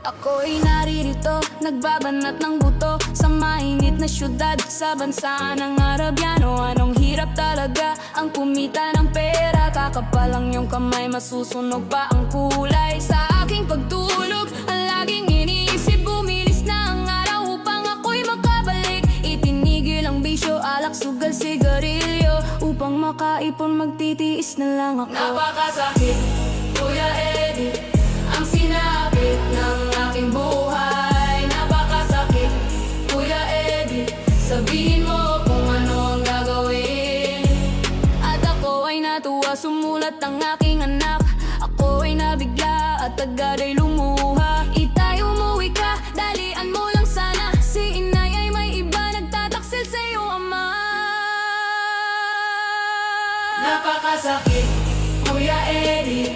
Ako'y naririto, nagbabanat ng buto sa mainit na syudad sa bansa ng Arabiano. Anong hirap talaga ang kumita ng pera, kakapalang yung kamay, masusunog pa ang kulay. Sa aking pagtulog, ang laging iniisip, bumilis na ang araw upang ako'y makabalik. Itinigil ang bisyo, alak, sugal, sigarilyo, upang makaipon, magtitiis na lang ako. Napakasakit, Kuya Eddie, ang sinapit ng aking buhay. Napakasakit, Kuya Eddie, sabihin mo kung ano ang gagawin. At ako ay natuwa, sumulat ang aking anak. Ako ay nabigla at agad ay lumuha. Itay, umuwi ka, dalian mo lang sana. Si inay ay may iba, nagtataksil sa iyong ama. Napakasakit, Kuya Eddie,